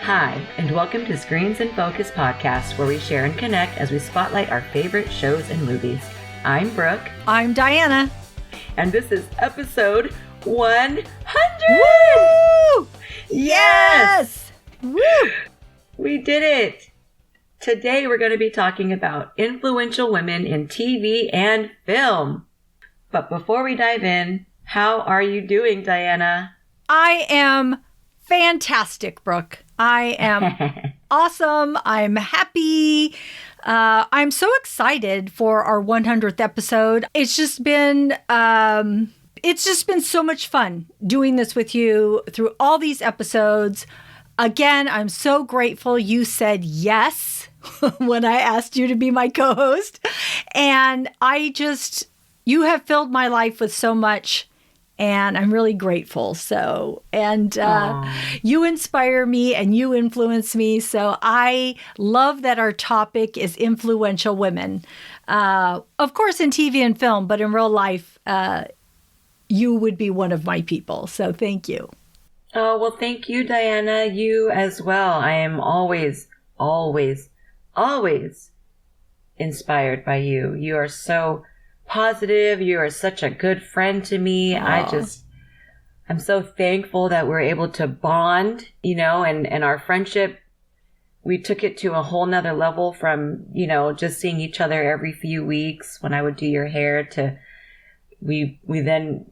Hi, and welcome to Screens in Focus podcast, where we share and connect as we spotlight our favorite shows and movies. I'm Brooke. I'm Diana. And this is episode 100! Woo! Yes! Woo! We did it! Today we're going to be talking about influential women in TV and film. But before we dive in, how are you doing, Diana? I am fantastic, Brooke. I am awesome. I'm happy. I'm so excited for our 100th episode. It's just been so much fun doing this with you through all these episodes. Again, I'm so grateful you said yes when I asked you to be my co-host. And you have filled my life with so much. And I'm really grateful. You inspire me and you influence me. So I love that our topic is influential women. Of course, in TV and film, but in real life, you would be one of my people. So thank you. Oh, well, thank you, Diana. You as well. I am always, always, always inspired by you. You are so positive. You are such a good friend to me. Aww. I'm so thankful that we're able to bond, and our friendship, we took it to a whole nother level from, just seeing each other every few weeks when I would do your hair to we then,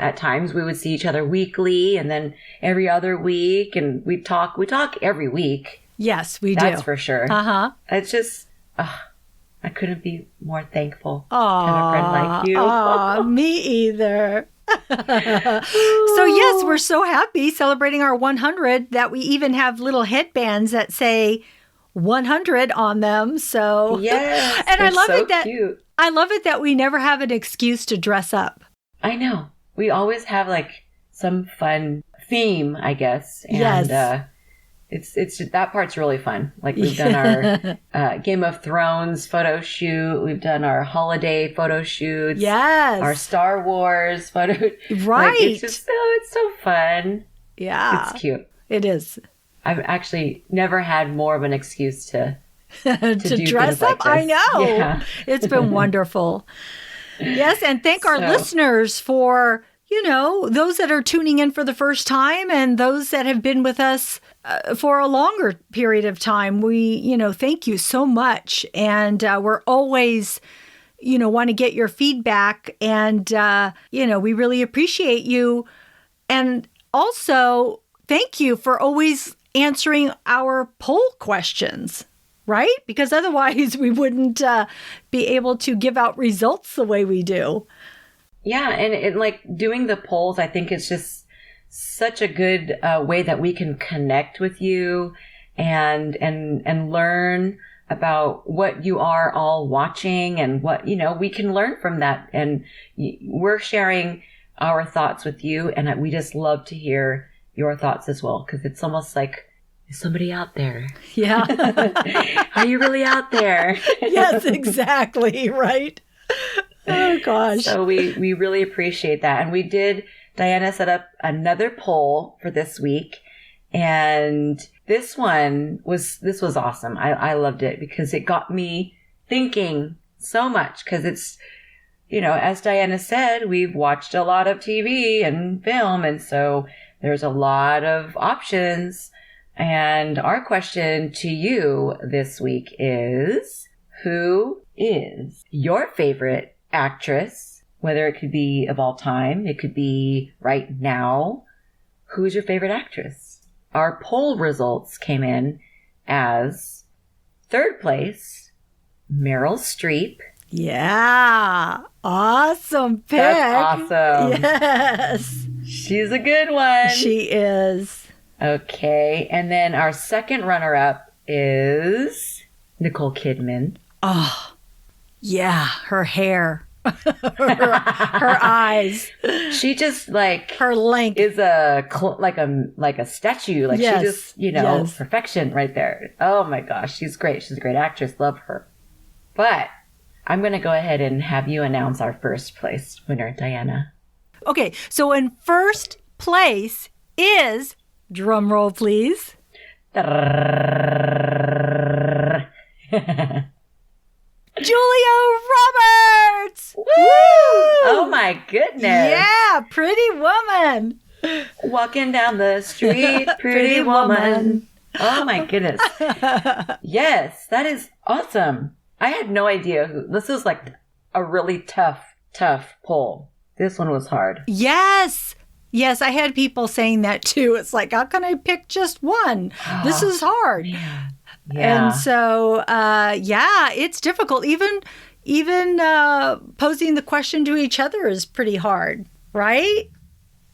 at times we would see each other weekly and then every other week, and we talk every week. Yes, we do. That's for sure. Uh-huh. It's just, I couldn't be more thankful to have a friend like you. Me either. So yes, we're so happy celebrating our 100 that we even have little headbands that say 100 on them. So yes, and I love it that cute. I love it that we never have an excuse to dress up. I know. We always have like some fun theme, I guess. And, yes. It's that part's really fun. Like we've done our Game of Thrones photo shoot. We've done our holiday photo shoots. Yes. Our Star Wars photo. Right. Like, it's so fun. Yeah. It's cute. It is. I've actually never had more of an excuse to do dress up. like I know. Yeah. It's been wonderful. Yes. And thank our listeners for, those that are tuning in for the first time and those that have been with us for a longer period of time. We, thank you so much. And we're always, want to get your feedback. And, we really appreciate you. And also, thank you for always answering our poll questions, right? Because otherwise we wouldn't be able to give out results the way we do. Yeah, and like doing the polls, I think it's just such a good way that we can connect with you and learn about what you are all watching and what, we can learn from that. And we're sharing our thoughts with you, and we just love to hear your thoughts as well, because it's almost like, is somebody out there? Yeah. Are you really out there? Yes, exactly. Right. Oh, gosh. So we really appreciate that. And Diana set up another poll for this week. And this was awesome. I loved it because it got me thinking so much, because it's, as Diana said, we've watched a lot of TV and film. And so there's a lot of options. And our question to you this week is, who is your favorite actress, whether it could be of all time, it could be right now? Who's your favorite actress? Our poll results came in as third place, Meryl Streep. Yeah. Awesome pick. That's awesome. Yes. She's a good one. She is. Okay. And then our second runner-up is Nicole Kidman. Oh, yeah. Her hair. her eyes. She just her length is like a statue. Like yes. She just, yes. Perfection right there. Oh my gosh. She's great. She's a great actress. Love her. But I'm going to go ahead and have you announce our first place winner, Diana. Okay. So in first place is, drum roll please, Julia Roberts! Woo! Oh my goodness. Yeah, Pretty Woman. Walking down the street, pretty woman. Oh my goodness. Yes, that is awesome. I had no idea this was like a really tough poll. This one was hard. Yes. Yes, I had people saying that too. It's like, how can I pick just one? This is hard. Yeah. And so, it's difficult. Even posing the question to each other is pretty hard, right?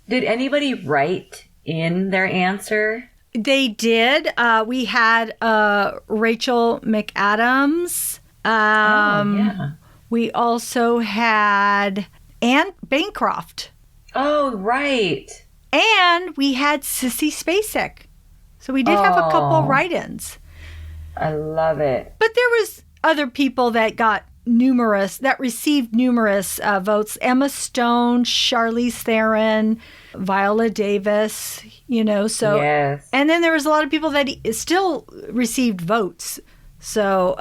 Did anybody write in their answer? They did. We had Rachel McAdams. We also had Anne Bancroft. Oh, right. And we had Sissy Spacek. So we did have a couple write-ins. I love it. But there was other people that received numerous votes. Emma Stone, Charlize Theron, Viola Davis, so. Yes. And then there was a lot of people that still received votes. So,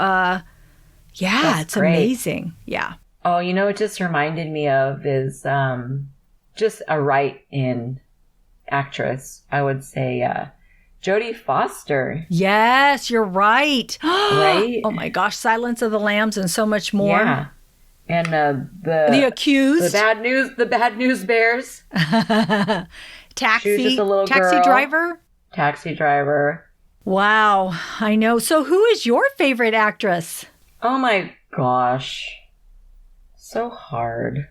it's great. Amazing. Yeah. Oh, it just reminded me of is just a write-in actress. I would say Jodie Foster. Yes, you're right. Right? Oh my gosh, Silence of the Lambs and so much more. Yeah. And the Accused. The bad news bears. Taxi. She was just a little Taxi girl. driver. Taxi driver. Wow, I know. So who is your favorite actress? Oh my gosh. So hard.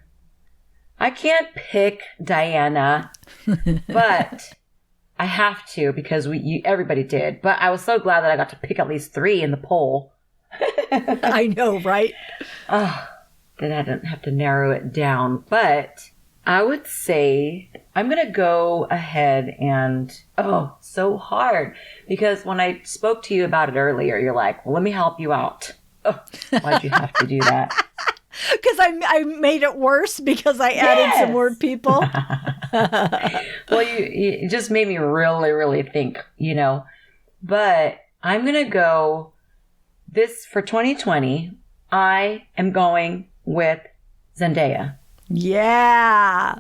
I can't pick Diana, but I have to because everybody did. But I was so glad that I got to pick at least 3 in the poll. I know, right? Then I didn't have to narrow it down. But I would say I'm going to go ahead and, so hard. Because when I spoke to you about it earlier, you're like, well, let me help you out. Oh, why'd you have to do that? Because I made it worse because I added some more people. Well, you just made me really, really think, But I'm going to go this for 2020. I am going with Zendaya. Yeah.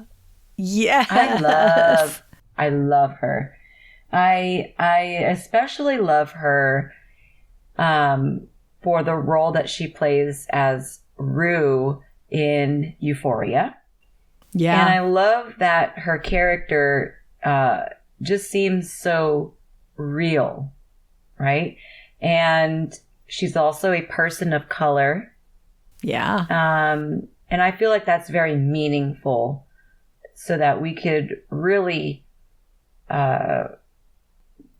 Yeah. I love her. I especially love her for the role that she plays as Rue in Euphoria. Yeah. And I love that her character just seems so real, right? And she's also a person of color. Yeah. And I feel like that's very meaningful so that we could really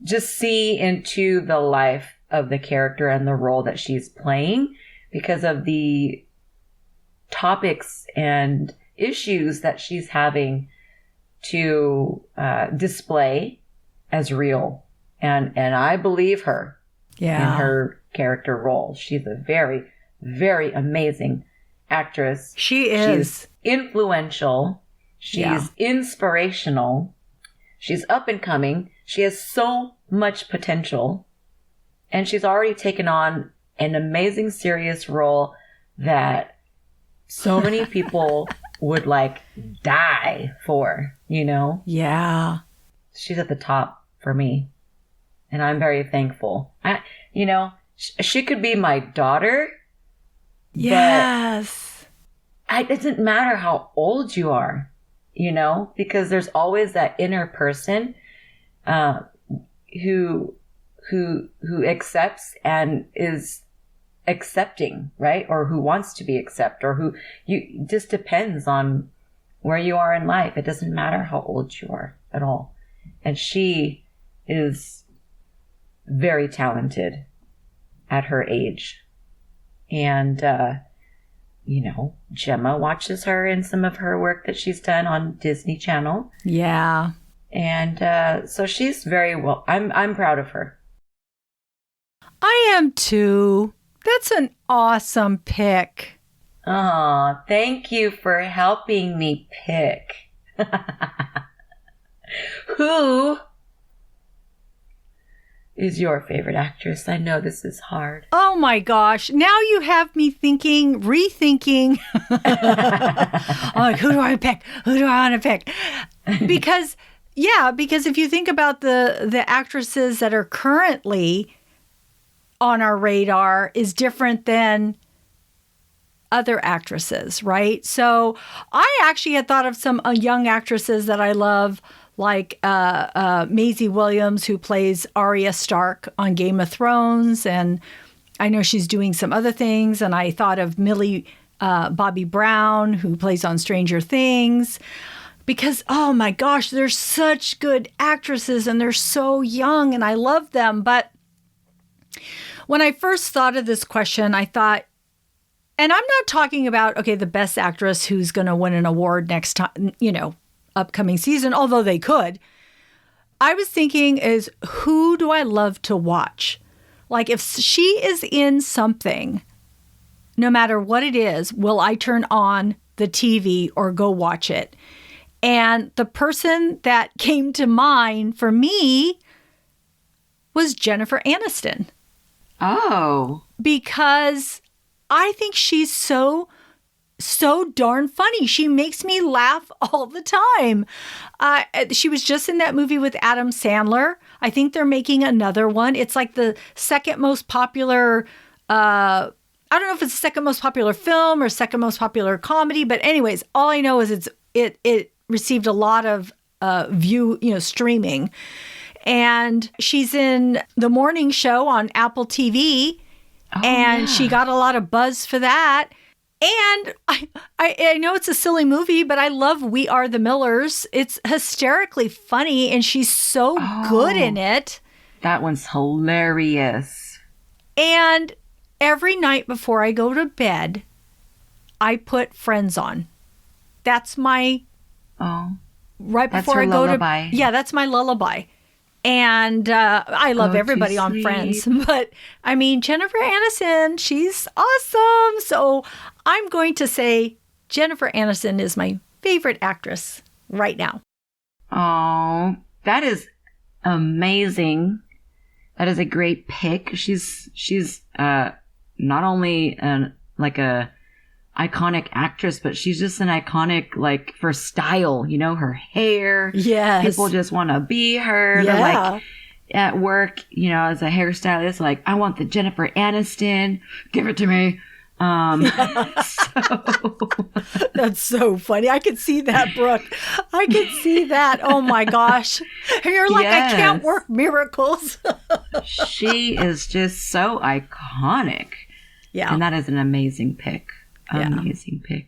just see into the life of the character and the role that she's playing because of the topics and issues that she's having to display as real. And I believe her in her character role. She's a very, very amazing actress. She is. She's influential. She's inspirational. She's up and coming. She has so much potential. And she's already taken on an amazing, serious role that so many people would die for, Yeah. She's at the top for me. And I'm very thankful. She could be my daughter. Yes. But it doesn't matter how old you are, because there's always that inner person who accepts and is accepting, right? Or who wants to be accepted, or just depends on where you are in life. It doesn't matter how old you are at all. And she is very talented at her age. And, Gemma watches her in some of her work that she's done on Disney Channel. Yeah. And so she's very well. I'm proud of her. I am too. That's an awesome pick. Oh, thank you for helping me pick. Who is your favorite actress? I know this is hard. Oh my gosh. Now you have me rethinking. Like, who do I pick? Who do I want to pick? Because if you think about the actresses that are currently on our radar is different than other actresses, right? So I actually had thought of some young actresses that I love, like Maisie Williams, who plays Arya Stark on Game of Thrones. And I know she's doing some other things. And I thought of Millie Bobby Brown, who plays on Stranger Things. Because, oh my gosh, they're such good actresses and they're so young and I love them. But when I first thought of this question, I thought, and I'm not talking about, okay, the best actress who's going to win an award next time, upcoming season, although they could. I was thinking is, who do I love to watch? Like, if she is in something, no matter what it is, will I turn on the TV or go watch it? And the person that came to mind for me was Jennifer Aniston. Oh. Because I think she's so darn funny. She makes me laugh all the time. She was just in that movie with Adam Sandler. I think they're making another one. It's like the second most popular, I don't know if it's the second most popular film or second most popular comedy, but anyways, all I know is it received a lot of streaming. And she's in The Morning Show on Apple TV. Oh, and she got a lot of buzz for that. And I know it's a silly movie, but I love We Are the Millers. It's hysterically funny, and she's so good in it. That one's hilarious. And every night before I go to bed, I put Friends on. That's my... right before I go lullaby. That's my lullaby. And I love everybody on Friends. But, I mean, Jennifer Aniston, she's awesome. So I'm going to say Jennifer Aniston is my favorite actress right now. Oh, that is amazing. That is a great pick. She's not only like a iconic actress, but she's just an iconic, like, for style, her hair. Yes. People just want to be her. Yeah. They're like at work, as a hairstylist, like, I want the Jennifer Aniston. Give it to me. That's so funny. I could see that, Brooke. I could see that. Oh my gosh. You're like, yes. I can't work miracles. She is just so iconic. Yeah. And that is an amazing pick. Amazing pick.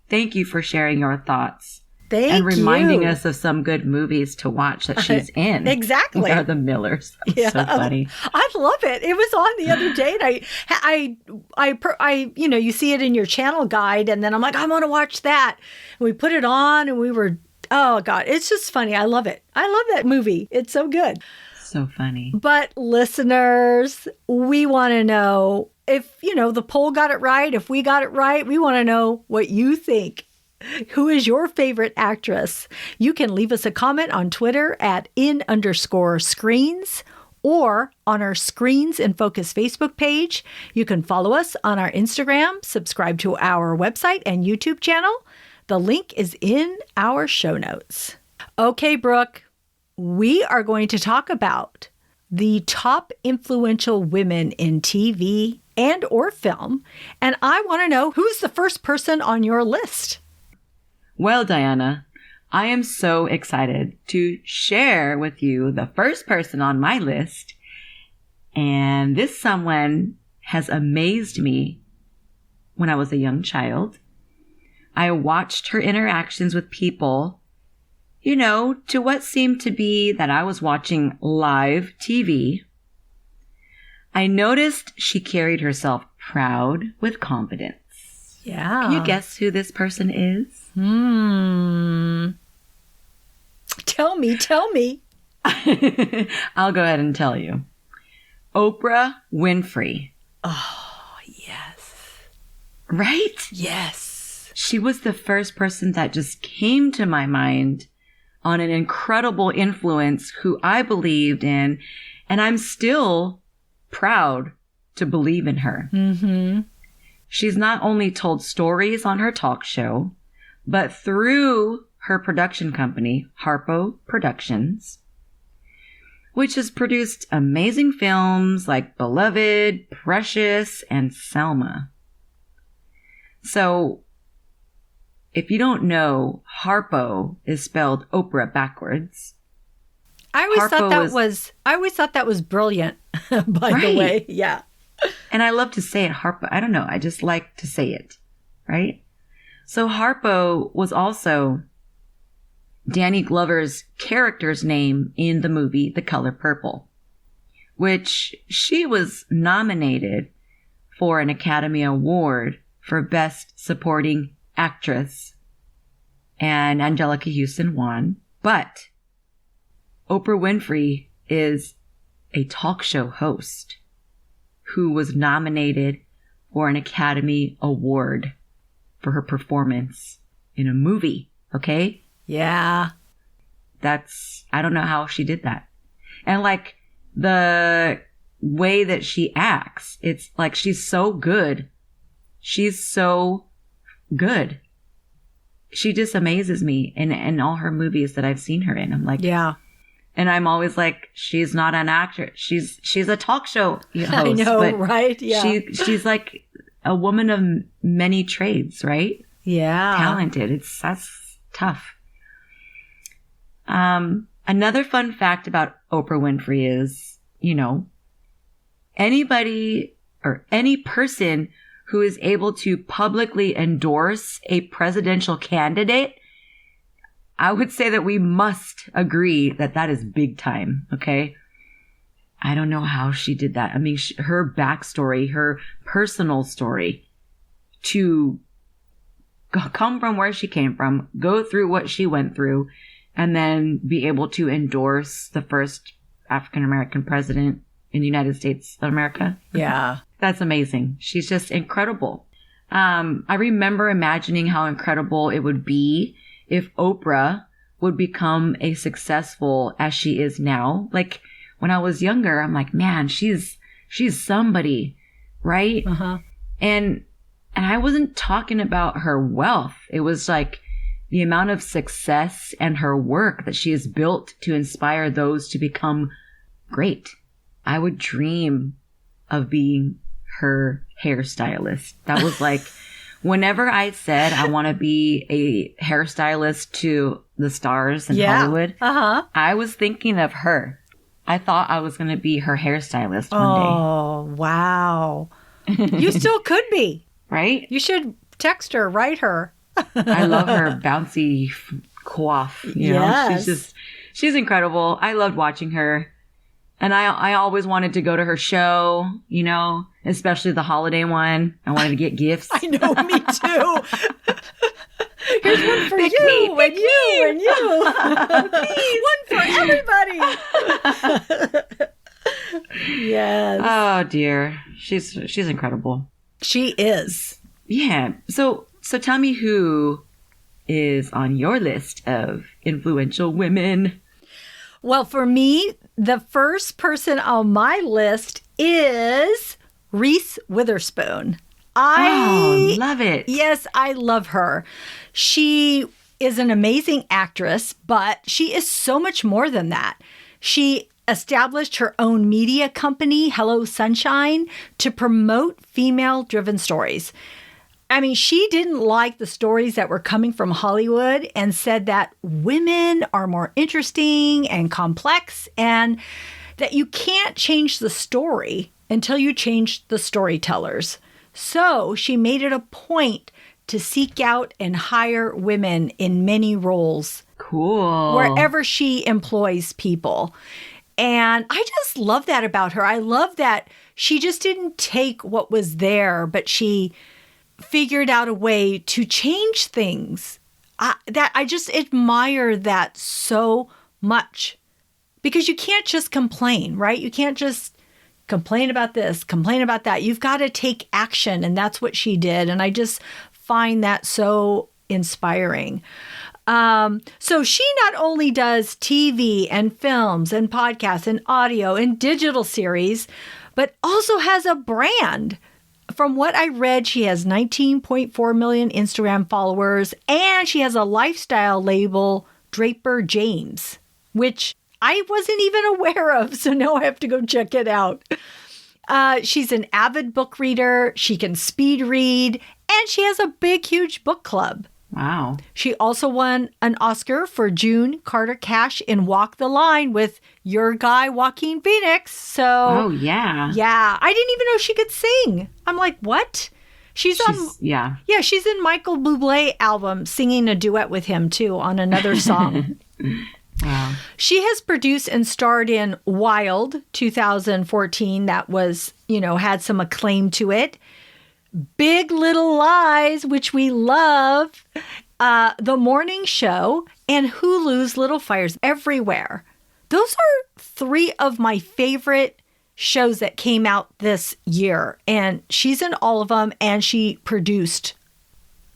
Thank you for sharing your thoughts. And reminding us of some good movies to watch that she's in. Exactly. We Are the Millers. That's so funny. I love it. It was on the other day, and you see it in your channel guide, and then I'm like, I want to watch that. And we put it on, and we were, oh God, it's just funny. I love it. I love that movie. It's so good. So funny. But listeners, we want to know if, the poll got it right, if we got it right. We want to know what you think. Who is your favorite actress? You can leave us a comment on Twitter at @in_screens or on our Screens in Focus Facebook page. You can follow us on our Instagram, subscribe to our website and YouTube channel. The link is in our show notes. Okay, Brooke, we are going to talk about the top influential women in TV and or film. And I want to know, who's the first person on your list? Well, Diana, I am so excited to share with you the first person on my list. And this someone has amazed me when I was a young child. I watched her interactions with people, to what seemed to be that I was watching live TV. I noticed she carried herself proud with confidence. Yeah. Can you guess who this person is? Tell me. I'll go ahead and tell you. Oprah Winfrey. Oh, yes. Right? Yes. She was the first person that just came to my mind on an incredible influence who I believed in And I'm still proud to believe in her. Mm-hmm. She's not only told stories on her talk show, but through her production company, Harpo Productions, which has produced amazing films like Beloved, Precious, and Selma. So, if you don't know, Harpo is spelled Oprah backwards. I always thought that was brilliant, by the way. Yeah. And I love to say it, Harpo. I don't know. I just like to say it, right? So Harpo was also Danny Glover's character's name in the movie The Color Purple, which she was nominated for an Academy Award for Best Supporting Actress. And Angelica Houston won. But Oprah Winfrey is a talk show host who was nominated for an Academy Award for her performance in a movie. Okay? Yeah. I don't know how she did that. And like the way that she acts, it's like she's so good. She's so good. She just amazes me in all her movies that I've seen her in. I'm like, yeah. And I'm always like, she's not an actor. She's a talk show host. I know, right? Yeah. She's like a woman of many trades, right? Yeah. Talented. That's tough. Another fun fact about Oprah Winfrey is, anybody or any person who is able to publicly endorse a presidential candidate, I would say that we must agree that that is big time, okay? I don't know how she did that. I mean, her backstory, her personal story to come from where she came from, go through what she went through, and then be able to endorse the first African-American president in the United States of America. Yeah. That's amazing. She's just incredible. I remember imagining how incredible it would be if Oprah would become as successful as she is now. Like when I was younger, I'm like, man, she's somebody, right? Uh-huh. And I wasn't talking about her wealth. It was like the amount of success and her work that she has built to inspire those to become great. I would dream of being her hairstylist. That was like, whenever I said I want to be a hairstylist to the stars in Hollywood, I was thinking of her. I thought I was going to be her hairstylist one day. Oh, wow. You still could be. Right? You should text her, write her. I love her bouncy coif. You know? She's incredible. I loved watching her. And I always wanted to go to her show, especially the holiday one. I wanted to get gifts. I know, me too. Here's one for you and you. One for everybody. Yes. Oh dear. She's incredible. She is. Yeah. So tell me who is on your list of influential women. Well, for me, the first person on my list is Reese Witherspoon. I love it. Yes, I love her. She is an amazing actress, but she is so much more than that. She established her own media company, Hello Sunshine, to promote female-driven stories. I mean, she didn't like the stories that were coming from Hollywood and said that women are more interesting and complex and that you can't change the story until you change the storytellers. So she made it a point to seek out and hire women in many roles. Cool. Wherever she employs people. And I just love that about her. I love that she just didn't take what was there, but she figured out a way to change things. I just admire that so much because you can't just complain, right? You can't just complain about this, complain about that. You've got to take action, and that's what she did. And I just find that so inspiring. So she not only does TV and films and podcasts and audio and digital series, but also has a brand. From what I read, she has 19.4 million Instagram followers, and she has a lifestyle label, Draper James, which I wasn't even aware of. So now I have to go check it out. She's an avid book reader. She can speed read, and she has a big, huge book club. Wow. She also won an Oscar for June Carter Cash in Walk the Line with your guy, Joaquin Phoenix. So, oh, yeah. Yeah. I didn't even know she could sing. I'm like, what? She's Yeah, she's in Michael Bublé album singing a duet with him, too, on another song. Wow. She has produced and starred in Wild 2014. That was, had some acclaim to it. Big Little Lies, which we love, The Morning Show, and Hulu's Little Fires Everywhere. Those are 3 of my favorite shows that came out this year. And she's in all of them, and she produced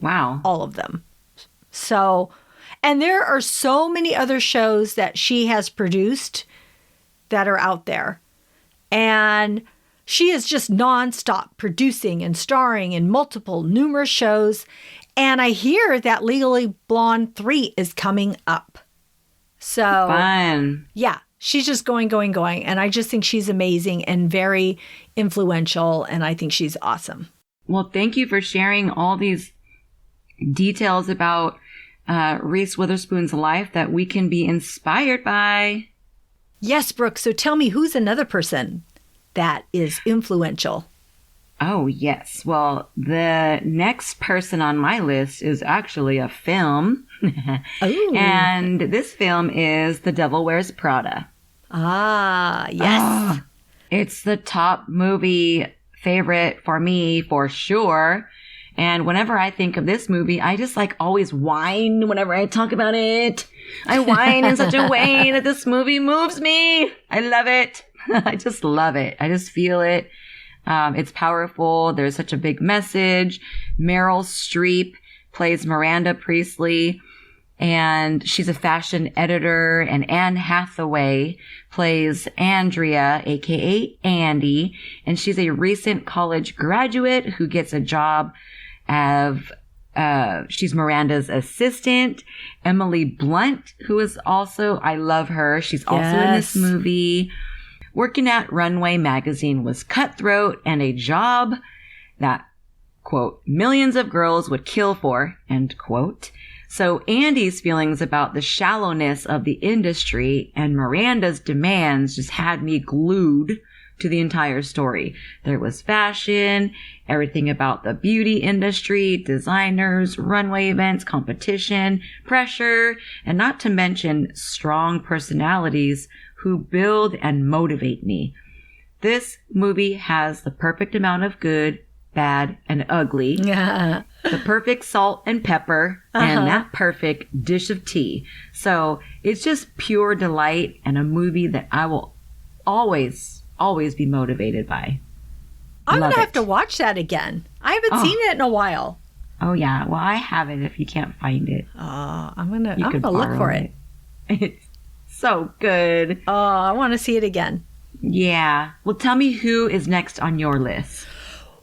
all of them. So, and there are so many other shows that she has produced that are out there. And she is just nonstop producing and starring in numerous shows. And I hear that Legally Blonde 3 is coming up. So fun. Yeah, she's just going. And I just think she's amazing and very influential. And I think she's awesome. Well, thank you for sharing all these details about Reese Witherspoon's life that we can be inspired by. Yes, Brooke. So tell me, who's another person that is influential? Oh, yes. Well, the next person on my list is actually a film. Oh. And this film is The Devil Wears Prada. Ah, yes. It's the top movie favorite for me, for sure. And whenever I think of this movie, I just always whine whenever I talk about it. I whine in such a way that this movie moves me. I love it. I just love it. I just feel it. It's powerful. There's such a big message. Meryl Streep plays Miranda Priestley, and she's a fashion editor. And Anne Hathaway plays Andrea, aka Andy, and she's a recent college graduate who gets a job she's Miranda's assistant. Emily Blunt, who is also, I love her. She's also in this movie. Working at Runway magazine was cutthroat and a job that, quote, millions of girls would kill for, end quote. So Andy's feelings about the shallowness of the industry and Miranda's demands just had me glued to the entire story. There was fashion, everything about the beauty industry, designers, runway events, competition, pressure, and not to mention strong personalities who build and motivate me. This movie has the perfect amount of good, bad, and ugly. Yeah. The perfect salt and pepper, and that perfect dish of tea. So it's just pure delight and a movie that I will always be motivated by. I'm going to have to watch that again. I haven't seen it in a while. Oh, yeah. Well, I have it if you can't find it. I'm going to look for it. It's so good. Oh, I want to see it again. Yeah. Well, tell me who is next on your list.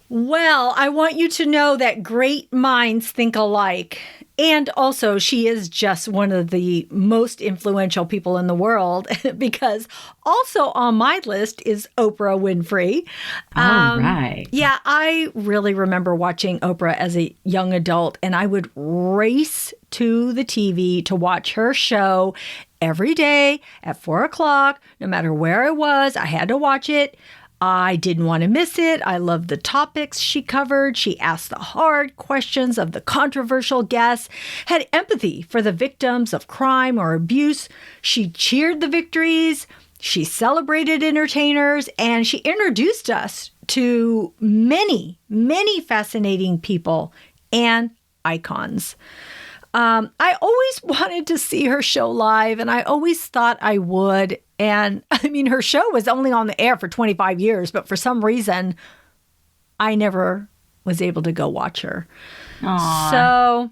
Well, I want you to know that great minds think alike. And also, she is just one of the most influential people in the world, because also on my list is Oprah Winfrey. Right. Yeah, I really remember watching Oprah as a young adult, and I would race to the TV to watch her show every day at 4 o'clock, no matter where I was. I had to watch it. I didn't want to miss it. I loved the topics she covered. She asked the hard questions of the controversial guests, had empathy for the victims of crime or abuse. She cheered the victories. She celebrated entertainers, and she introduced us to many, many fascinating people and icons. I always wanted to see her show live, and I always thought I would. And I mean, her show was only on the air for 25 years, but for some reason, I never was able to go watch her. Aww. So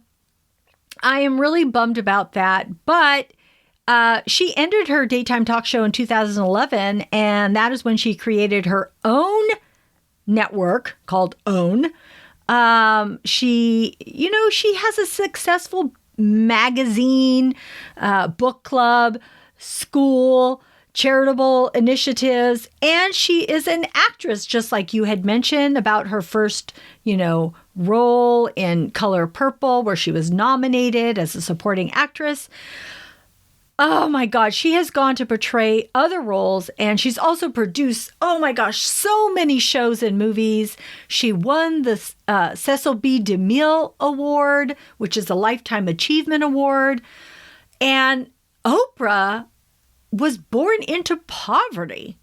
I am really bummed about that. But she ended her daytime talk show in 2011, and that is when she created her own network called OWN. She has a successful magazine, book club, school, charitable initiatives, and she is an actress, just like you had mentioned about her first, role in Color Purple, where she was nominated as a supporting actress. Oh my God, she has gone to portray other roles, and she's also produced, oh my gosh, so many shows and movies. She won the Cecil B. DeMille Award, which is a Lifetime Achievement Award. And Oprah was born into poverty.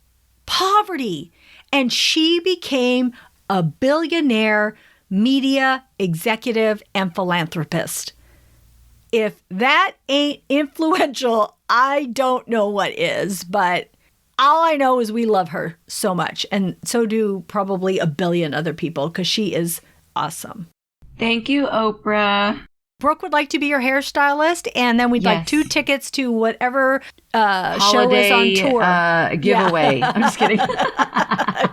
And she became a billionaire media executive and philanthropist. If that ain't influential, I don't know what is. But all I know is we love her so much. And so do probably a billion other people, because she is awesome. Thank you, Oprah. Brooke would like to be your hairstylist, and then we'd like 2 tickets to whatever show is on tour. Giveaway. Yeah. I'm just kidding.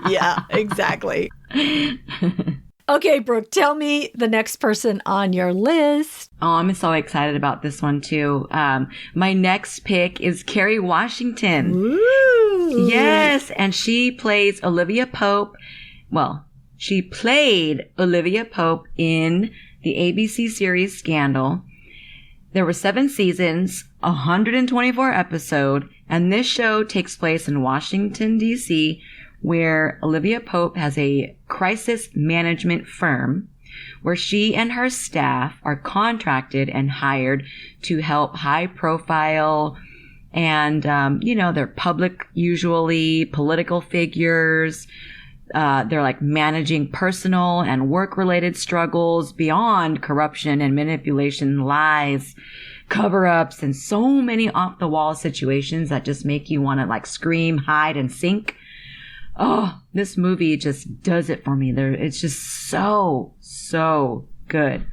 Yeah, exactly. Okay, Brooke, tell me the next person on your list. Oh, I'm so excited about this one, too. My next pick is Kerry Washington. Ooh. Yes, and she plays Olivia Pope. Well, she played Olivia Pope in the ABC series Scandal. There were 7 seasons, 124 episodes, and this show takes place in Washington, D.C., where Olivia Pope has a crisis management firm where she and her staff are contracted and hired to help high-profile and, they're public, usually political figures. They're like managing personal and work-related struggles beyond corruption and manipulation, lies, cover-ups, and so many off-the-wall situations that just make you want to like scream, hide, and sink. Oh, this movie just does it for me. It's just so good.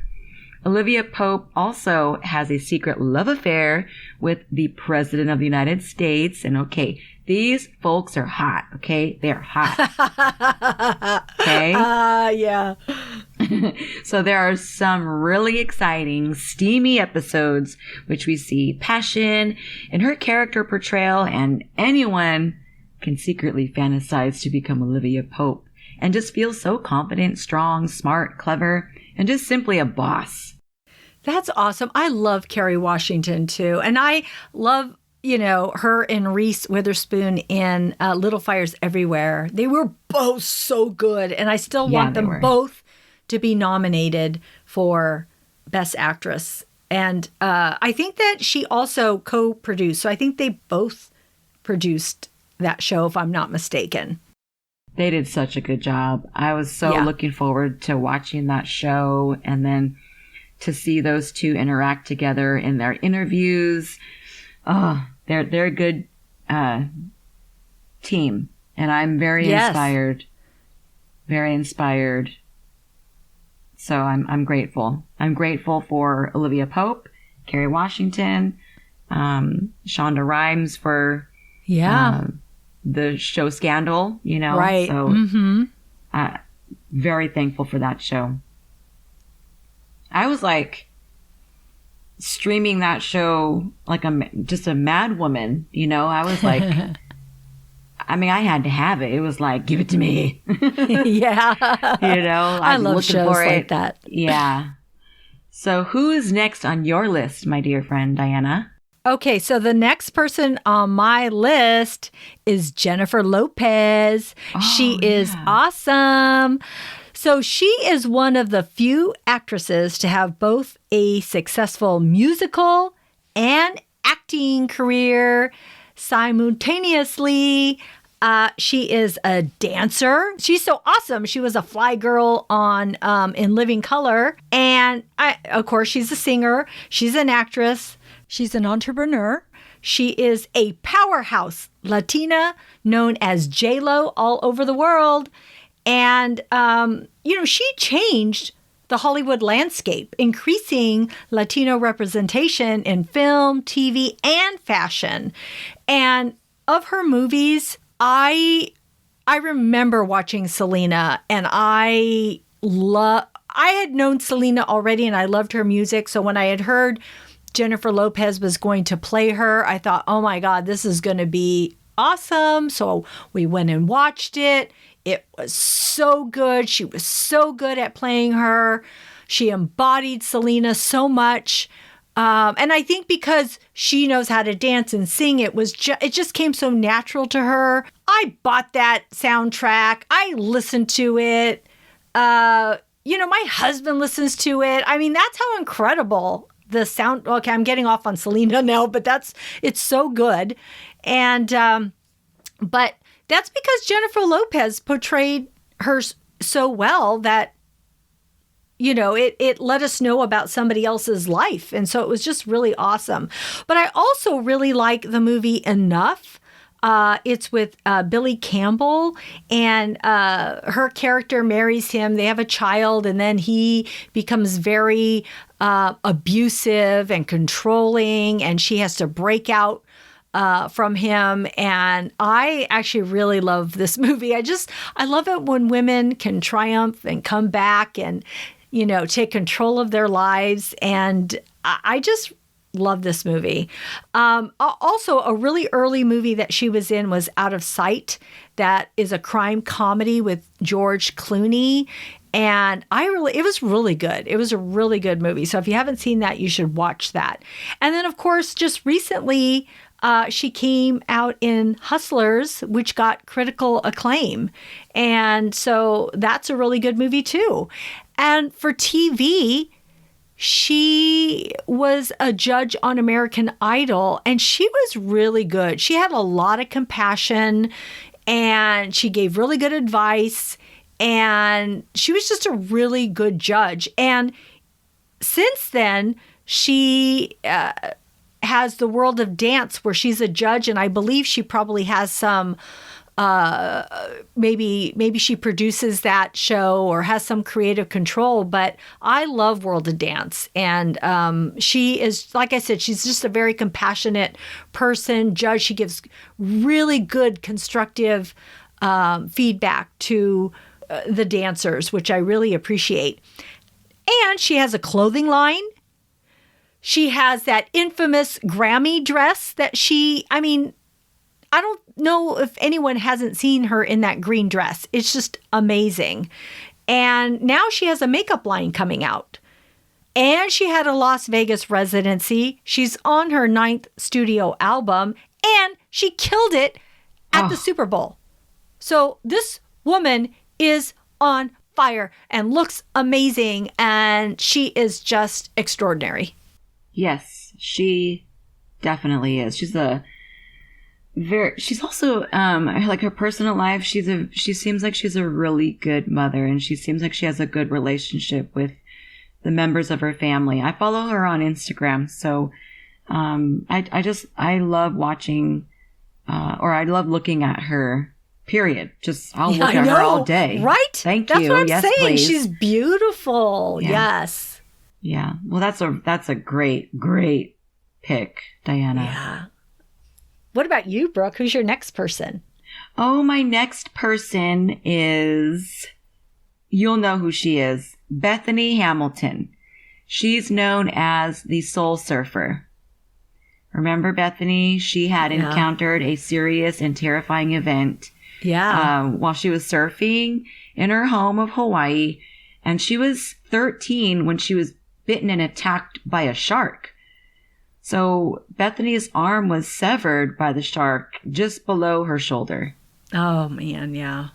Olivia Pope also has a secret love affair with the President of the United States. And okay, these folks are hot, okay? They're hot. Okay? Yeah. So there are some really exciting, steamy episodes which we see passion in her character portrayal, and anyone can secretly fantasize to become Olivia Pope and just feel so confident, strong, smart, clever, and just simply a boss. That's awesome. I love Kerry Washington too. And I love, her and Reese Witherspoon in Little Fires Everywhere. They were both so good. And I still want them both to be nominated for Best Actress. And I think that she also co-produced. So I think they both produced that show, if I'm not mistaken. They did such a good job. I was so looking forward to watching that show, and then to see those two interact together in their interviews. Oh, they're a good team, and I'm very inspired. Very inspired. So I'm grateful. I'm grateful for Olivia Pope, Kerry Washington, Shonda Rhimes for the show Scandal, Right. So very thankful for that show. I was like streaming that show like just a mad woman, I was like, I had to have it. It was like, give it to me. Yeah. I love shows like that. Yeah. So who is next on your list, my dear friend, Diana? Okay, so the next person on my list is Jennifer Lopez. She is awesome. So she is one of the few actresses to have both a successful musical and acting career simultaneously. She is a dancer. She's so awesome. She was a fly girl on In Living Color. And of course, she's a singer. She's an actress. She's an entrepreneur. She is a powerhouse Latina known as J-Lo all over the world. And, she changed the Hollywood landscape, increasing Latino representation in film, TV, and fashion. And of her movies, I remember watching Selena, and I had known Selena already, and I loved her music. So when I had heard Jennifer Lopez was going to play her, I thought, oh my God, this is going to be awesome. So we went and watched it. It was so good. She was so good at playing her. She embodied Selena so much. And I think because she knows how to dance and sing, it just came so natural to her. I bought that soundtrack. I listened to it. My husband listens to it. I mean, that's how incredible the sound. Okay, I'm getting off on Selena now, but it's so good. And, but that's because Jennifer Lopez portrayed her so well that, it let us know about somebody else's life. And so it was just really awesome. But I also really like the movie Enough. It's with Billy Campbell, and her character marries him. They have a child, and then he becomes very abusive and controlling, and she has to break out from him. And I actually really love this movie. I love it when women can triumph and come back and, take control of their lives. And I just love this movie. Also, a really early movie that she was in was Out of Sight. That is a crime comedy with George Clooney. And it was really good. It was a really good movie. So if you haven't seen that, you should watch that. And then, of course, just recently, she came out in Hustlers, which got critical acclaim. And so that's a really good movie, too. And for TV, she was a judge on American Idol, and she was really good. She had a lot of compassion, and she gave really good advice, and she was just a really good judge. And since then, she has The World of Dance, where she's a judge, and I believe she probably has some maybe she produces that show or has some creative control. But I love World of Dance, and she is, like I said, she's just a very compassionate person, judge. She gives really good constructive feedback to the dancers, which I really appreciate. And she has a clothing line. She has that infamous Grammy dress that I don't know if anyone hasn't seen her in that green dress. It's just amazing. And now she has a makeup line coming out. And she had a Las Vegas residency. She's on her 9th studio album, and she killed it at the Super Bowl. So this woman is on fire and looks amazing, and she is just extraordinary. Yes, she definitely is. She's also like her personal life. She seems like she's a really good mother, and she seems like she has a good relationship with the members of her family. I follow her on Instagram, so I love watching, or I love looking at her. Period. I'll look at her all day. Right? Thank you. That's what I'm yes, saying. Please. She's beautiful. Yeah. Yes. Yeah. Well, that's a great pick, Diana. Yeah. What about you, Brooke? Who's your next person? Oh, my next person is, you'll know who she is, Bethany Hamilton. She's known as the Soul Surfer. Remember Bethany? She had encountered a serious and terrifying event while she was surfing in her home of Hawaii. And she was 13 when she was bitten and attacked by a shark. So Bethany's arm was severed by the shark just below her shoulder. Oh, man, yeah.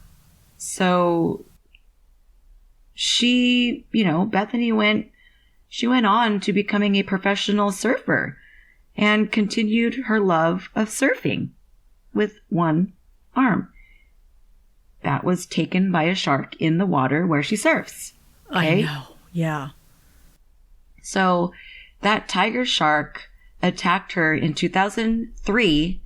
So Bethany went on to becoming a professional surfer and continued her love of surfing with one arm. That was taken by a shark in the water where she surfs. Okay? I know, yeah. So that tiger shark attacked her in 2003,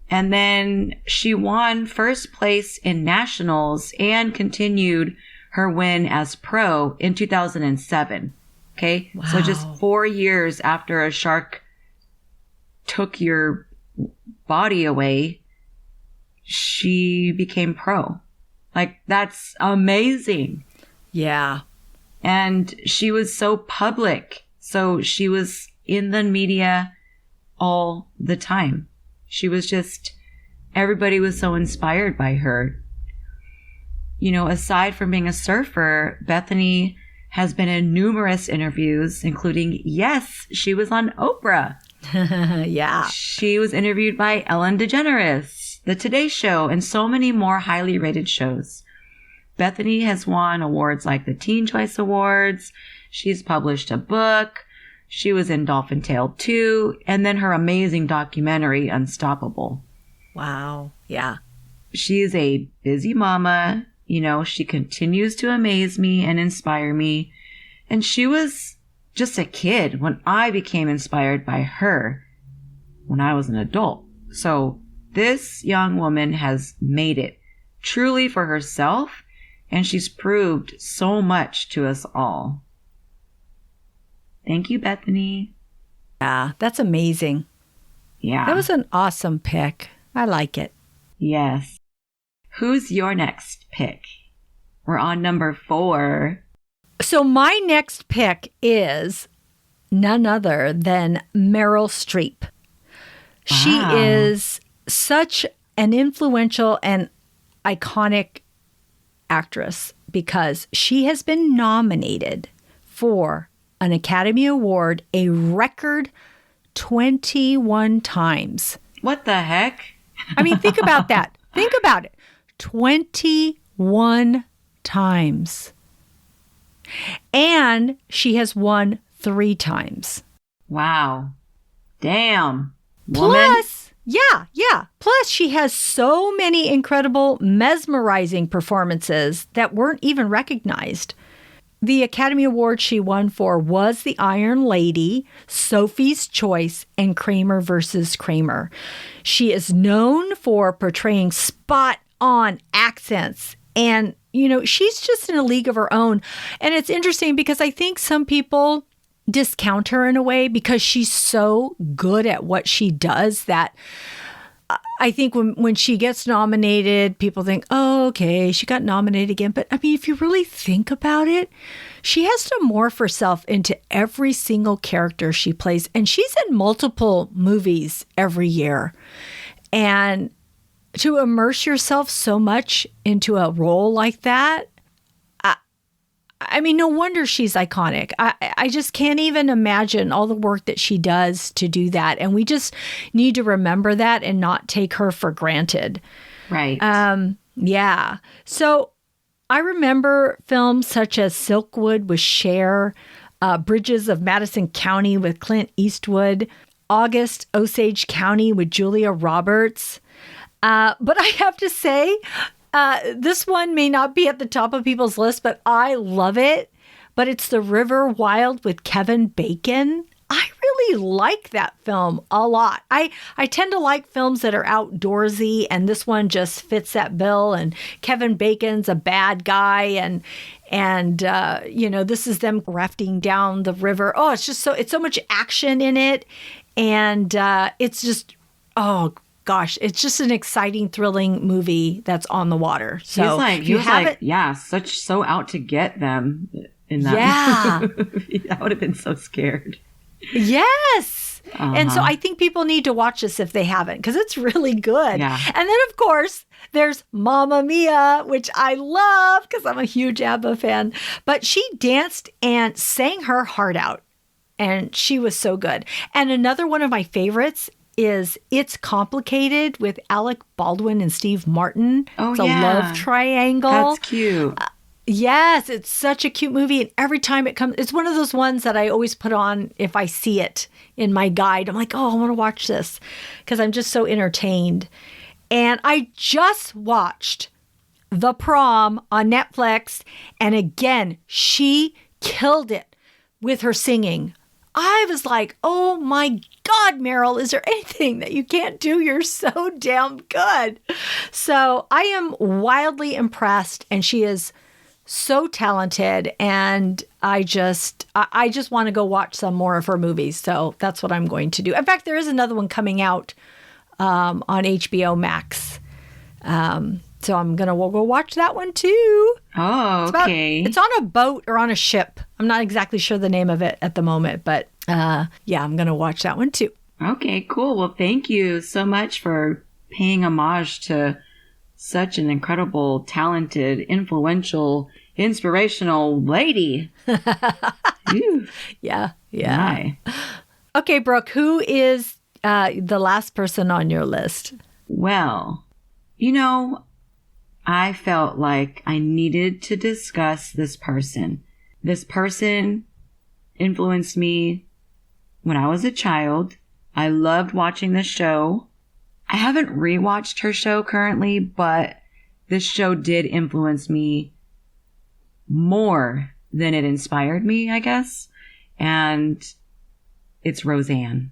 and then she won first place in nationals and continued her win as pro in 2007. Okay. Wow. So just 4 years after a shark took your body away, she became pro. Like, that's amazing. Yeah. And she was so public. So she was in the media all the time. She was just, everybody was so inspired by her. You know, aside from being a surfer, Bethany has been in numerous interviews, including, yes, she was on Oprah. Yeah. She was interviewed by Ellen DeGeneres, The Today Show, and so many more highly rated shows. Bethany has won awards like the Teen Choice Awards. She's published a book. She was in Dolphin Tale 2, and then her amazing documentary, Unstoppable. Wow. Yeah. She is a busy mama. You know, she continues to amaze me and inspire me. And she was just a kid when I became inspired by her when I was an adult. So this young woman has made it truly for herself, and she's proved so much to us all. Thank you, Bethany. Yeah, that's amazing. Yeah. That was an awesome pick. I like it. Yes. Who's your next pick? We're on number 4. So my next pick is none other than Meryl Streep. She Wow. is such an influential and iconic actress because she has been nominated for an Academy Award a record 21 times. What the heck? I mean, think about that. Think about it. 21 times. And she has won 3 times. Wow. Damn. Woman. Plus, yeah. Plus, she has so many incredible, mesmerizing performances that weren't even recognized. The Academy Award she won for was The Iron Lady, Sophie's Choice, and Kramer versus Kramer. She is known for portraying spot-on accents. And, you know, she's just in a league of her own. And it's interesting because I think some people discount her in a way because she's so good at what she does that I think when she gets nominated, people think, oh, okay, she got nominated again. But I mean, if you really think about it, she has to morph herself into every single character she plays. And she's in multiple movies every year. And to immerse yourself so much into a role like that, I mean, no wonder she's iconic. I just can't even imagine all the work that she does to do that. And we just need to remember that and not take her for granted. Right. Yeah. So I remember films such as Silkwood with Cher, Bridges of Madison County with Clint Eastwood, August Osage County with Julia Roberts. But I have to say, this one may not be at the top of people's list, but I love it. But it's The River Wild with Kevin Bacon. I really like that film a lot. I tend to like films that are outdoorsy, and this one just fits that bill. And Kevin Bacon's a bad guy, and you know, this is them rafting down the river. Oh, it's so much action in it, and it's just gosh, it's just an exciting, thrilling movie that's on the water. So he was like, so out to get them in that. Yeah. movie. I would have been so scared. Yes. Uh-huh. And so I think people need to watch this if they haven't, because it's really good. Yeah. And then, of course, there's Mamma Mia, which I love because I'm a huge ABBA fan. But she danced and sang her heart out, and she was so good. And another one of my favorites is It's Complicated with Alec Baldwin and Steve Martin. Oh, it's a love triangle. That's cute. Yes, it's such a cute movie. And every time it comes, it's one of those ones that I always put on if I see it in my guide. I'm like, oh, I want to watch this because I'm just so entertained. And I just watched The Prom on Netflix. And again, she killed it with her singing. I was like, oh my God, Meryl, is there anything that you can't do? You're so damn good. So I am wildly impressed, and she is so talented, and I just want to go watch some more of her movies. So that's what I'm going to do. In fact, there is another one coming out on HBO Max. So we'll go watch that one too. Oh, okay. It's on a boat or on a ship. I'm not exactly sure the name of it at the moment, but I'm going to watch that one too. Okay, cool. Well, thank you so much for paying homage to such an incredible, talented, influential, inspirational lady. Yeah. My. Okay, Brooke, who is the last person on your list? Well, I felt like I needed to discuss this person. This person influenced me when I was a child. I loved watching this show. I haven't rewatched her show currently, but this show did influence me more than it inspired me, I guess. And it's Roseanne.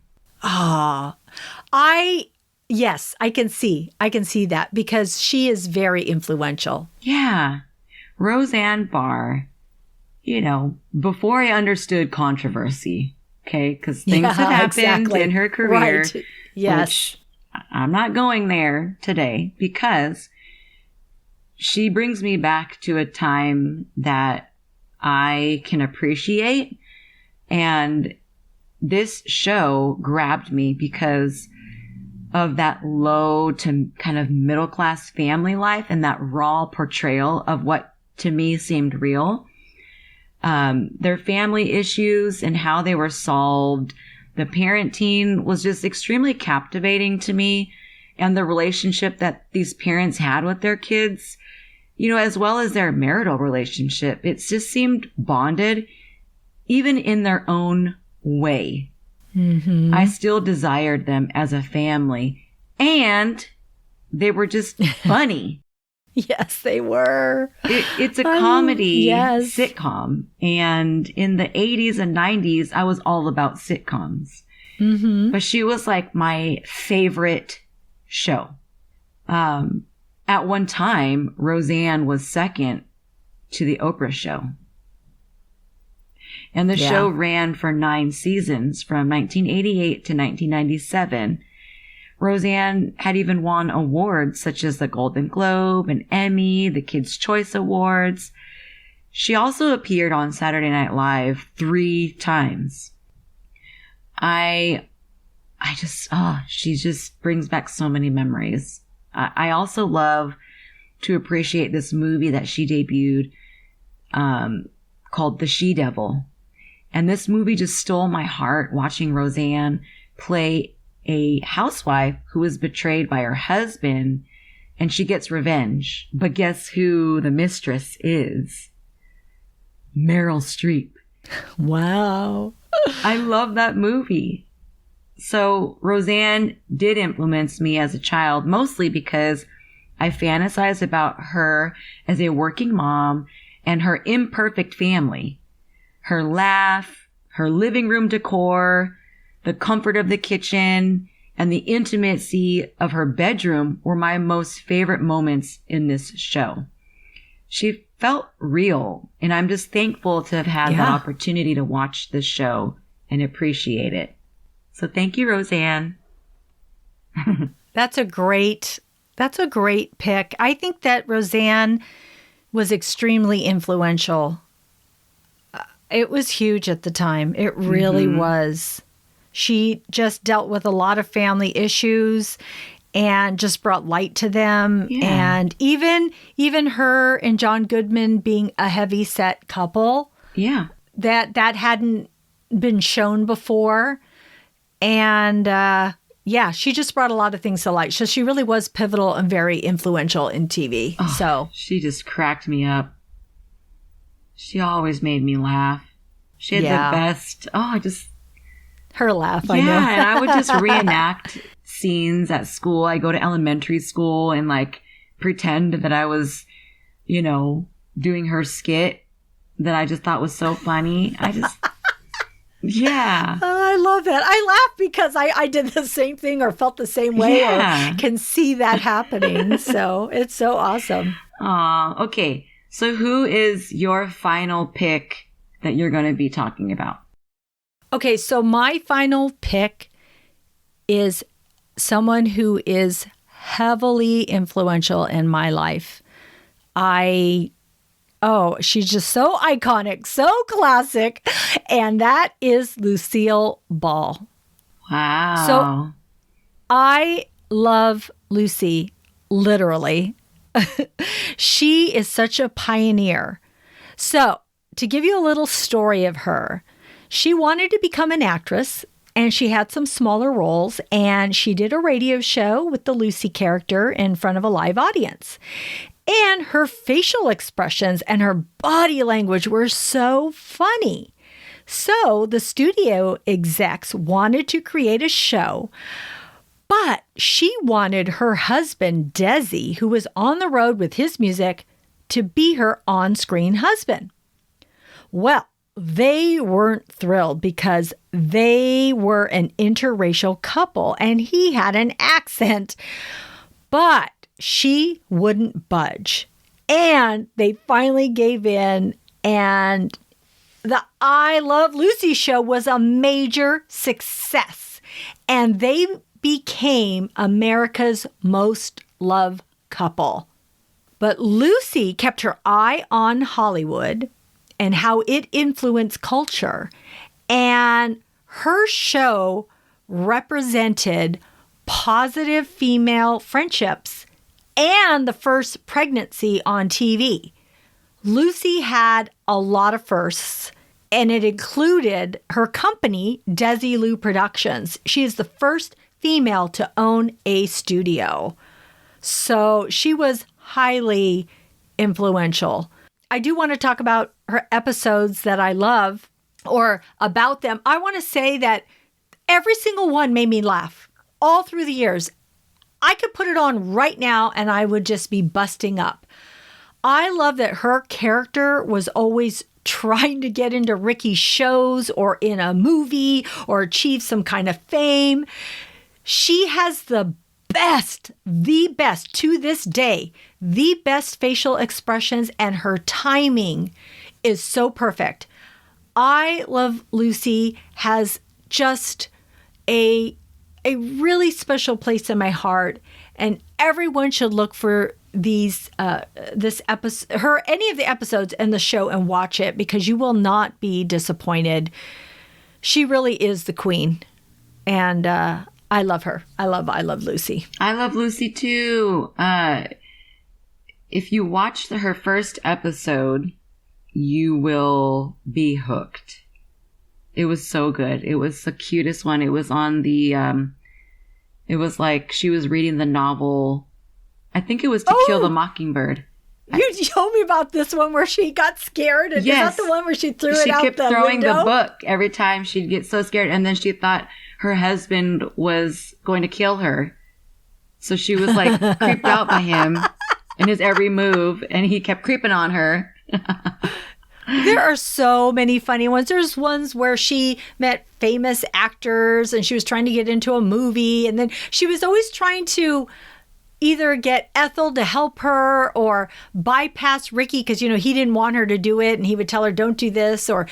Yes, I can see that because she is very influential. Yeah. Roseanne Barr, before I understood controversy, okay, because things have happened in her career. Right. Yes. Which I'm not going there today because she brings me back to a time that I can appreciate. And this show grabbed me because of that low to kind of middle class family life and that raw portrayal of what to me seemed real. Their family issues and how they were solved. The parenting was just extremely captivating to me, and the relationship that these parents had with their kids, as well as their marital relationship. It just seemed bonded, even in their own way. Mm-hmm. I still desired them as a family, and they were just funny. Yes, they were. It's a comedy yes. sitcom. And in the 80s and 90s, I was all about sitcoms. Mm-hmm. But she was like my favorite show. At one time, Roseanne was second to the Oprah show. And the show ran for 9 seasons from 1988 to 1997. Roseanne had even won awards such as the Golden Globe, an Emmy, the Kids' Choice Awards. She also appeared on Saturday Night Live 3 times. She just brings back so many memories. I also love to appreciate this movie that she debuted called The She-Devil. And this movie just stole my heart watching Roseanne play a housewife who was betrayed by her husband, and she gets revenge. But guess who the mistress is? Meryl Streep. Wow. I love that movie. So Roseanne did influence me as a child, mostly because I fantasized about her as a working mom and her imperfect family. Her laugh, her living room decor, the comfort of the kitchen, and the intimacy of her bedroom were my most favorite moments in this show. She felt real, and I'm just thankful to have had that opportunity to watch this show and appreciate it. So thank you, Roseanne. That's a great pick. I think that Roseanne was extremely influential. It was huge at the time. It really was. She just dealt with a lot of family issues and just brought light to them. Yeah. And even her and John Goodman being a heavy-set couple. Yeah. That hadn't been shown before. And she just brought a lot of things to light. So she really was pivotal and very influential in TV. Oh, she just cracked me up. She always made me laugh. She had the best. Her laugh, I know. Yeah, and I would just reenact scenes at school. I go to elementary school and pretend that I was, doing her skit that I just thought was so funny. Yeah. I love that. I laugh because I did the same thing or felt the same way or can see that happening. So it's so awesome. Okay. So who is your final pick that you're going to be talking about? Okay, so my final pick is someone who is heavily influential in my life. She's just so iconic, so classic, and that is Lucille Ball. Wow. So I love Lucy, literally. She is such a pioneer. So to give you a little story of her, she wanted to become an actress, and she had some smaller roles, and she did a radio show with the Lucy character in front of a live audience. And her facial expressions and her body language were so funny. So the studio execs wanted to create a show, but she wanted her husband, Desi, who was on the road with his music, to be her on-screen husband. Well, they weren't thrilled because they were an interracial couple and he had an accent. But she wouldn't budge. And they finally gave in, and the I Love Lucy show was a major success. And they became America's most loved couple. But Lucy kept her eye on Hollywood and how it influenced culture. And her show represented positive female friendships and the first pregnancy on TV. Lucy had a lot of firsts, and it included her company, Desilu Productions. She is the first female to own a studio. So she was highly influential. I do want to talk about her episodes that I love, or about them. I want to say that every single one made me laugh all through the years. I could put it on right now and I would just be busting up. I love that her character was always trying to get into Ricky's shows or in a movie or achieve some kind of fame. She has the best to this day, the best facial expressions, and her timing is so perfect. I Love Lucy has just a really special place in my heart, and everyone should look for this episode, any of the episodes in the show, and watch it because you will not be disappointed. She really is the queen, and I love her. I love Lucy. I love Lucy too. If you watch her first episode, you will be hooked. It was so good. It was the cutest one. It was on the, it was like she was reading the novel. I think it was To Kill the Mockingbird. You told me about this one where she got scared. And yes. Is that the one where she threw it out the window? She kept throwing the book every time she'd get so scared. And then she thought her husband was going to kill her. So she was like creeped out by him and his every move. And he kept creeping on her. There are so many funny ones. There's ones where she met famous actors and she was trying to get into a movie. And then she was always trying to either get Ethel to help her or bypass Ricky because, you know, he didn't want her to do it. And he would tell her, don't do this. Or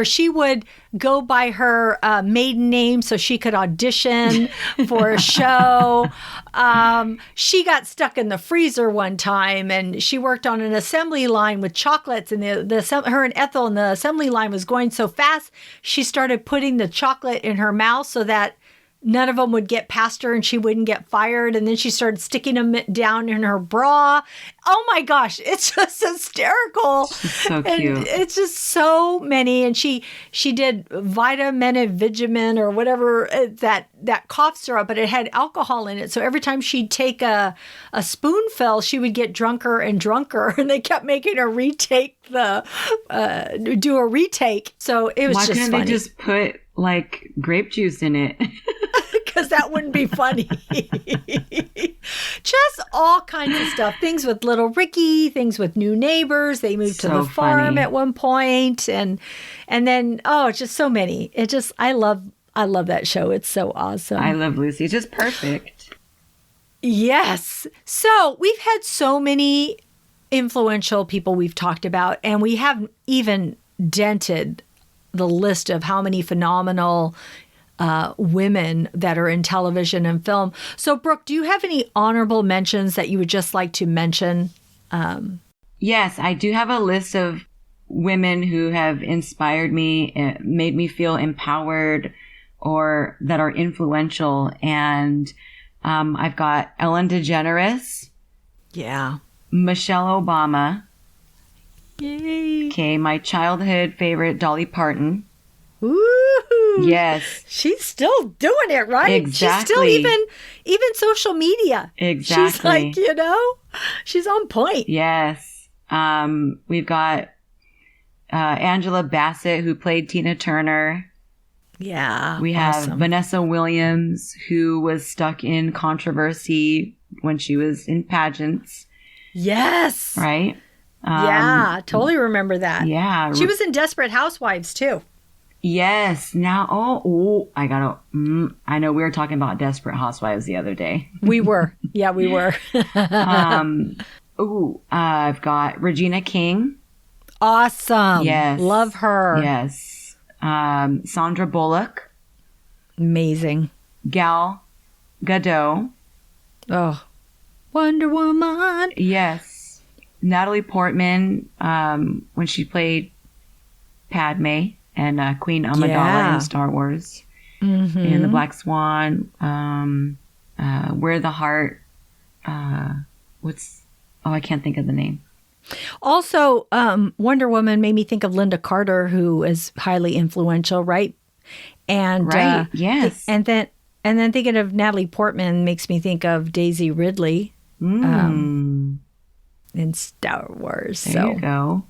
she would go by her maiden name so she could audition for a show. She got stuck in the freezer one time and she worked on an assembly line with chocolates, and her and Ethel and the assembly line was going so fast, she started putting the chocolate in her mouth so that none of them would get past her and she wouldn't get fired. And then she started sticking them down in her bra. Oh my gosh, it's just hysterical. She's so cute. And it's just so many. And she did vitamin or whatever, that cough syrup, but it had alcohol in it. So every time she'd take a spoonful, she would get drunker and drunker. And they kept making her do a retake. So it was just funny. Why couldn't they just put like grape juice in it? Because that wouldn't be funny. Just all kinds of stuff. Things with little Ricky, things with new neighbors. They moved to the farm at one point, and then it's just so many. I love that show. It's so awesome. I love Lucy. It's just perfect. Yes. So we've had so many influential people we've talked about, and we haven't even dented the list of how many phenomenal women that are in television and film. So, Brooke, do you have any honorable mentions that you would just like to mention? Yes, I do have a list of women who have inspired me, made me feel empowered, or that are influential. And I've got Ellen DeGeneres. Yeah. Michelle Obama. Yay. Okay, my childhood favorite, Dolly Parton. Ooh. Yes. She's still doing it, right? Exactly. She's still even social media. Exactly. She's like, she's on point. Yes. We've got Angela Bassett, who played Tina Turner. Yeah. We have awesome. Vanessa Williams, who was stuck in controversy when she was in pageants. Yes. Right? Yeah, totally remember that. Yeah. She was in Desperate Housewives, too. Yes. Now, I know we were talking about Desperate Housewives the other day. We were. Yeah, we were. I've got Regina King. Awesome. Yes. Love her. Yes. Sandra Bullock. Amazing. Gal Gadot. Oh, Wonder Woman. Yes. Natalie Portman, when she played Padme and Queen Amidala in Star Wars. Mm-hmm. And The Black Swan. Where the Heart. I can't think of the name. Also, Wonder Woman made me think of Linda Carter, who is highly influential, right? And right. Yes. And then thinking of Natalie Portman makes me think of Daisy Ridley in Star Wars. There you go.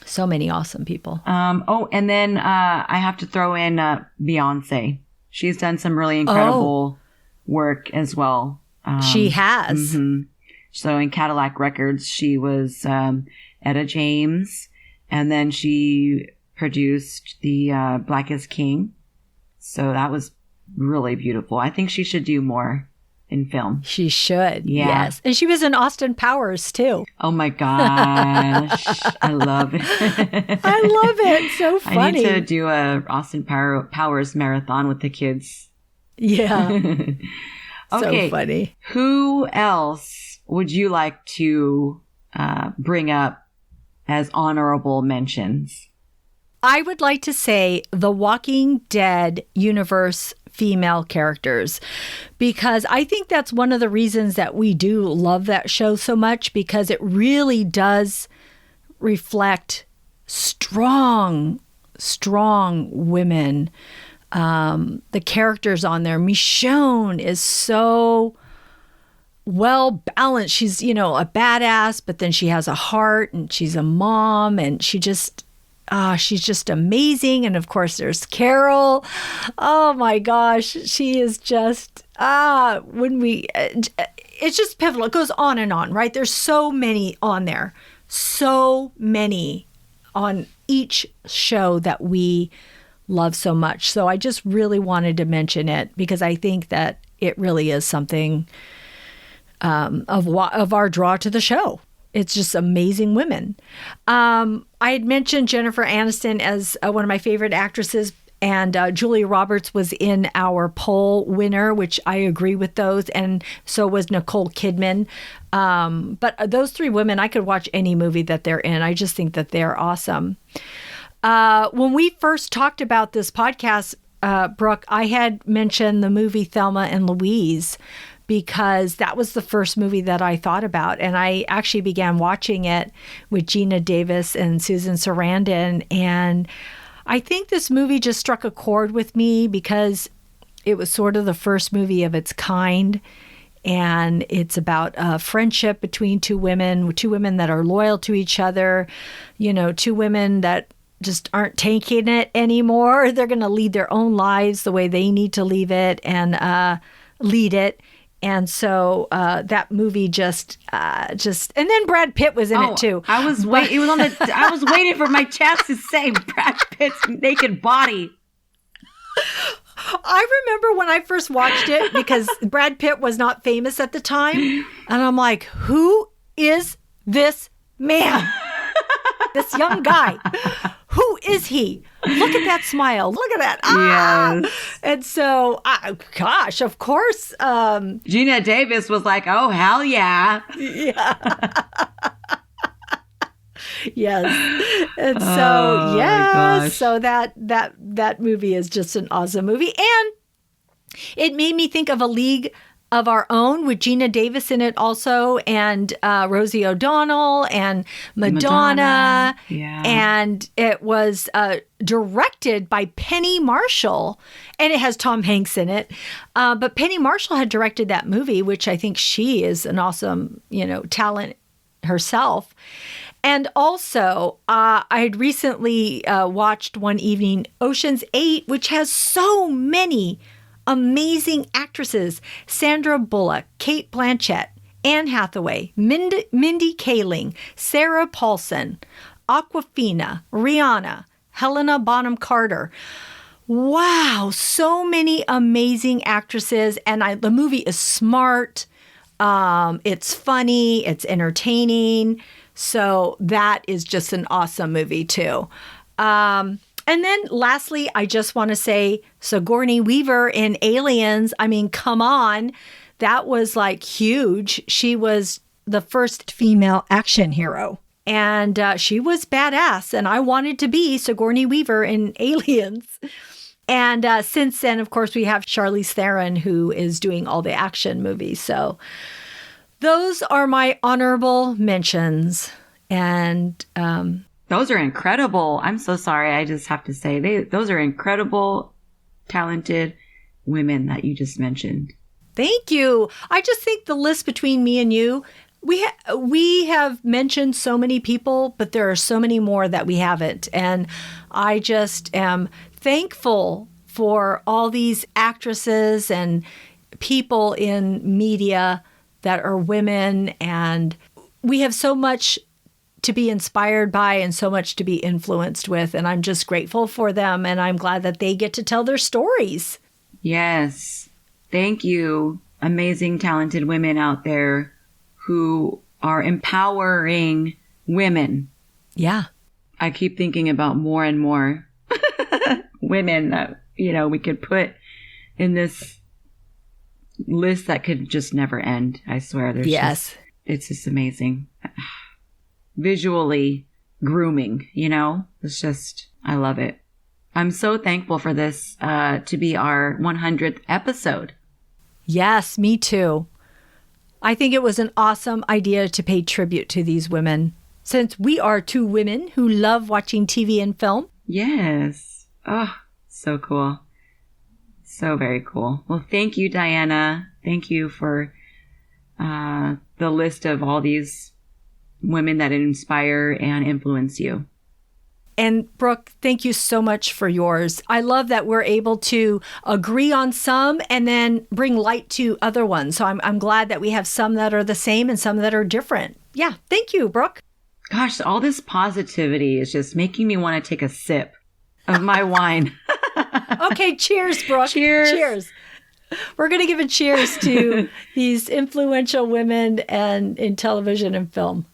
So many awesome people. And then I have to throw in Beyonce. She's done some really incredible work as well. She has. Mm-hmm. So in Cadillac Records, she was Etta James, and then she produced the Black is King. So that was really beautiful. I think she should do more in film. She should. Yeah. Yes. And she was in Austin Powers, too. Oh, my gosh. I love it. I love it. So funny. I need to do a Austin Powers marathon with the kids. Yeah. Okay. So funny. Who else would you like to bring up as honorable mentions? I would like to say the Walking Dead universe female characters, because I think that's one of the reasons that we do love that show so much, because it really does reflect strong women. The characters on there. Michonne is so well balanced. She's, a badass, but then she has a heart, and she's a mom, and she's just amazing. And of course there's Carol. Oh my gosh. She is just, it's just pivotal. It goes on and on, right? There's so many on there. So many on each show that we love so much. So I just really wanted to mention it, because I think that it really is something of our draw to the show. It's just amazing women. I had mentioned Jennifer Aniston as one of my favorite actresses, and Julia Roberts was in our poll winner, which I agree with those, and so was Nicole Kidman. But those three women, I could watch any movie that they're in. I just think that they're awesome. When we first talked about this podcast, Brooke, I had mentioned the movie Thelma and Louise, because that was the first movie that I thought about. And I actually began watching it with Gina Davis and Susan Sarandon. And I think this movie just struck a chord with me, because it was sort of the first movie of its kind. And it's about a friendship between two women that are loyal to each other, two women that just aren't taking it anymore. They're going to lead their own lives the way they need to lead it. And so that movie just, and then Brad Pitt was in it too. I was waiting for my chance to say Brad Pitt's naked body. I remember when I first watched it, because Brad Pitt was not famous at the time, and I'm like, who is this Man, this young guy, who is he? Look at that smile. Look at that. Yes. And so, gosh, of course. Gina Davis was like, oh, hell yeah. Yeah. Yes. And so, yeah. So that movie is just an awesome movie. And it made me think of A League of Our Own with Gina Davis in it also, and Rosie O'Donnell and Madonna. Yeah. And it was directed by Penny Marshall, and it has Tom Hanks in it. But Penny Marshall had directed that movie, which I think she is an awesome, talent herself. And also, I had recently watched one evening Ocean's 8, which has so many amazing actresses: Sandra Bullock, Cate Blanchett, Anne Hathaway, Mindy Kaling, Sarah Paulson, Awkwafina, Rihanna, Helena Bonham Carter. Wow, so many amazing actresses. And the movie is smart. It's funny. It's entertaining. So that is just an awesome movie too. And then lastly, I just want to say Sigourney Weaver in Aliens. I mean, come on. That was like huge. She was the first female action hero. And she was badass. And I wanted to be Sigourney Weaver in Aliens. And since then, of course, we have Charlize Theron, who is doing all the action movies. So those are my honorable mentions. And those are incredible. I'm so sorry. I just have to say, those are incredible, talented women that you just mentioned. Thank you. I just think the list between me and you, we have mentioned so many people, but there are so many more that we haven't. And I just am thankful for all these actresses and people in media that are women. And we have so much to be inspired by and so much to be influenced with. And I'm just grateful for them. And I'm glad that they get to tell their stories. Yes. Thank you, amazing, talented women out there who are empowering women. Yeah. I keep thinking about more and more women that, we could put in this list that could just never end. I swear. It's just amazing. Visually grooming, it's just, I love it. I'm so thankful for this to be our 100th episode. Yes, me too. I think it was an awesome idea to pay tribute to these women, since we are two women who love watching TV and film. Yes. Oh, so cool. So very cool. Well, thank you, Diana. Thank you for the list of all these women that inspire and influence you. And Brooke, thank you so much for yours. I love that we're able to agree on some and then bring light to other ones. So I'm glad that we have some that are the same and some that are different. Yeah, thank you, Brooke. Gosh, all this positivity is just making me want to take a sip of my wine. Okay, cheers, Brooke. Cheers. Cheers. We're going to give a cheers to these influential women in television and film.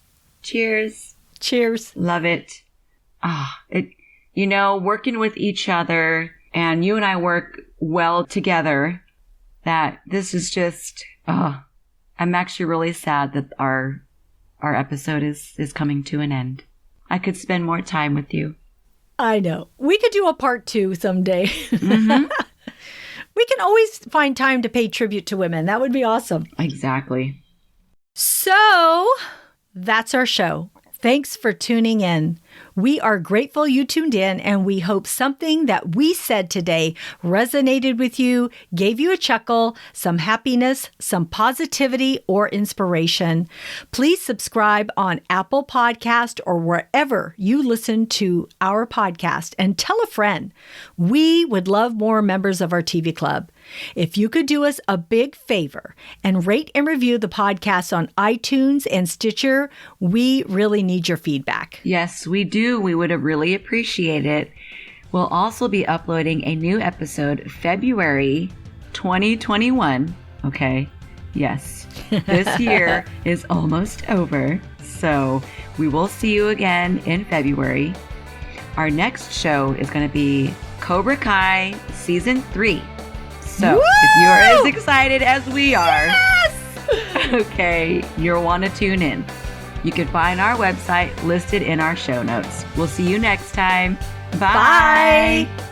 Cheers. Cheers. Love it. Working with each other, and you and I work well together, that this is just, I'm actually really sad that our episode is coming to an end. I could spend more time with you. I know. We could do a part 2 someday. Mm-hmm. We can always find time to pay tribute to women. That would be awesome. Exactly. So that's our show. Thanks for tuning in. We are grateful you tuned in, and we hope something that we said today resonated with you, gave you a chuckle, some happiness, some positivity, or inspiration. Please subscribe on Apple Podcast or wherever you listen to our podcast, and tell a friend. We would love more members of our TV club. If you could do us a big favor and rate and review the podcast on iTunes and Stitcher, we really need your feedback. Yes, we do. We would really appreciate it. We'll also be uploading a new episode February 2021. Okay. Yes, this year is almost over. So we will see you again in February. Our next show is going to be Cobra Kai Season 3. So if you're as excited as we are, okay, you'll want to tune in. You can find our website listed in our show notes. We'll see you next time. Bye. Bye.